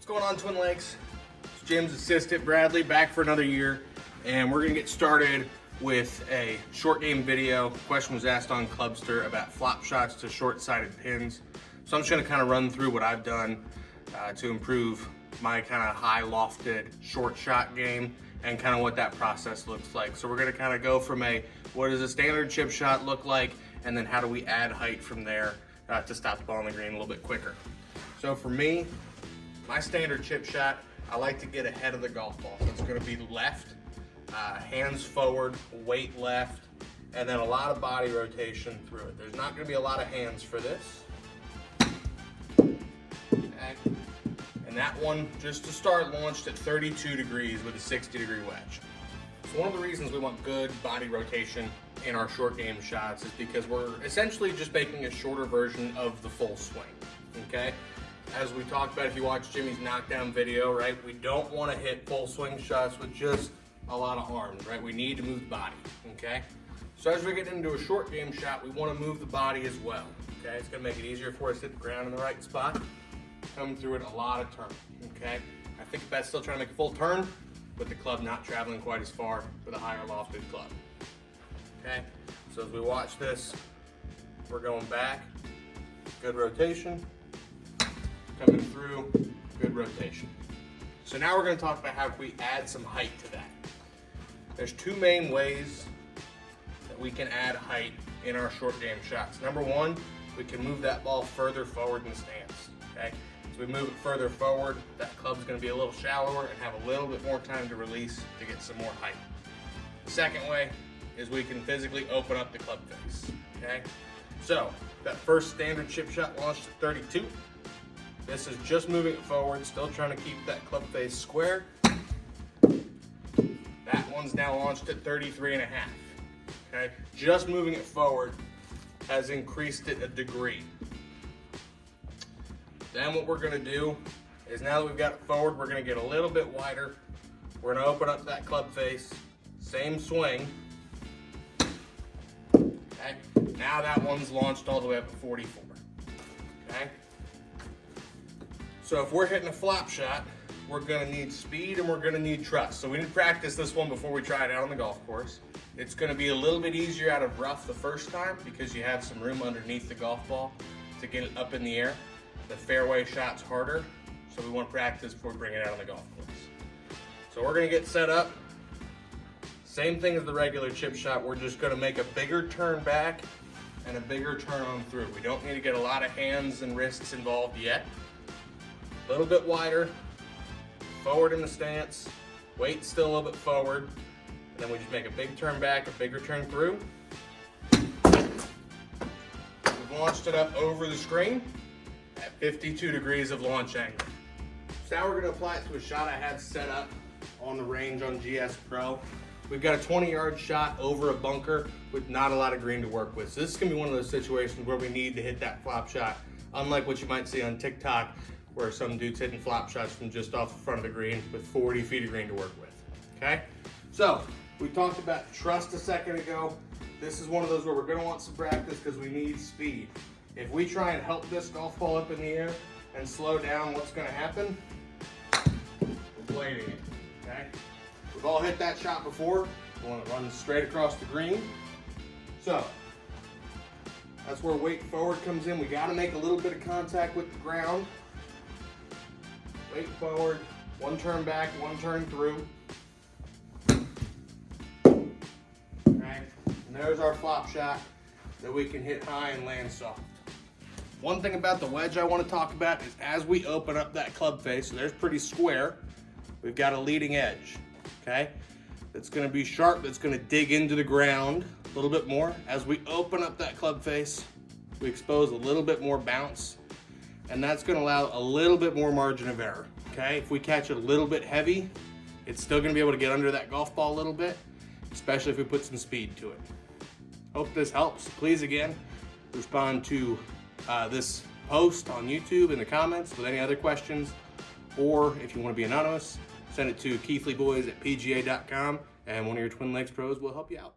What's going on, Twin Lakes? It's Jim's assistant, Bradley, back for another year, and we're gonna get started with a short game video. A question was asked on Clubster about flop shots to short-sided pins. So I'm just gonna kind of run through what I've done to improve my kind of high lofted short shot game and kind of what that process looks like. So we're gonna kind of go from what does a standard chip shot look like, and then how do we add height from there to stop the ball on the green a little bit quicker. So for me, my standard chip shot, I like to get ahead of the golf ball. So it's gonna be left, hands forward, weight left, and then a lot of body rotation through it. There's not gonna be a lot of hands for this. Okay. And that one, just to start, launched at 32 degrees with a 60-degree wedge. So one of the reasons we want good body rotation in our short game shots is because we're essentially just making a shorter version of the full swing, okay? As we talked about, if you watch Jimmy's knockdown video, right, we don't want to hit full swing shots with just a lot of arms, right? We need to move the body, okay? So as we get into a short game shot, we want to move the body as well, okay? It's going to make it easier for us to hit the ground in the right spot, come through it a lot of turn, okay? I think that's still trying to make a full turn, with the club not traveling quite as far with a higher lofted club, okay? So as we watch this, we're going back, good rotation, coming through, good rotation. So now we're going to talk about how we add some height to that. There's two main ways that we can add height in our short game shots. Number one, we can move that ball further forward in the stance, okay? As we move it further forward, that club's going to be a little shallower and have a little bit more time to release to get some more height. The second way is we can physically open up the club face, okay? So that first standard chip shot launched at 32. This is just moving it forward, still trying to keep that club face square. That one's now launched at 33.5, okay? Just moving it forward has increased it a degree. Then what we're gonna do is, now that we've got it forward, we're gonna get a little bit wider. We're gonna open up that club face, same swing. Okay, now that one's launched all the way up at 44, okay? So if we're hitting a flop shot, we're gonna need speed and we're gonna need trust. So we need to practice this one before we try it out on the golf course. It's gonna be a little bit easier out of rough the first time because you have some room underneath the golf ball to get it up in the air. The fairway shot's harder, so we want to practice before we bring it out on the golf course. So we're gonna get set up. Same thing as the regular chip shot, we're just gonna make a bigger turn back and a bigger turn on through. We don't need to get a lot of hands and wrists involved yet. A little bit wider, forward in the stance, weight still a little bit forward, and then we just make a big turn back, a bigger turn through. We've launched it up over the screen at 52 degrees of launch angle. So now we're gonna apply it to a shot I have set up on the range on GS Pro. We've got a 20-yard shot over a bunker with not a lot of green to work with. So this is gonna be one of those situations where we need to hit that flop shot, unlike what you might see on TikTok, where some dude's hitting flop shots from just off the front of the green with 40 feet of green to work with, okay? So we talked about trust a second ago. This is one of those where we're gonna want some practice because we need speed. If we try and help this golf ball up in the air and slow down, what's gonna happen? We're blading it, okay? We've all hit that shot before. We want to run straight across the green. So that's where weight forward comes in. We gotta make a little bit of contact with the ground. Weight forward, one turn back, one turn through. Okay, and there's our flop shot that we can hit high and land soft. One thing about the wedge I want to talk about is as we open up that club face, so there's pretty square, we've got a leading edge, okay? That's gonna be sharp, that's gonna dig into the ground a little bit more. As we open up that club face, we expose a little bit more bounce, and that's gonna allow a little bit more margin of error, okay? If we catch it a little bit heavy, it's still gonna be able to get under that golf ball a little bit, especially if we put some speed to it. Hope this helps. Please, again, respond to this post on YouTube in the comments with any other questions, or if you want to be anonymous, send it to keithleyboys@pga.com, and one of your Twin Lakes pros will help you out.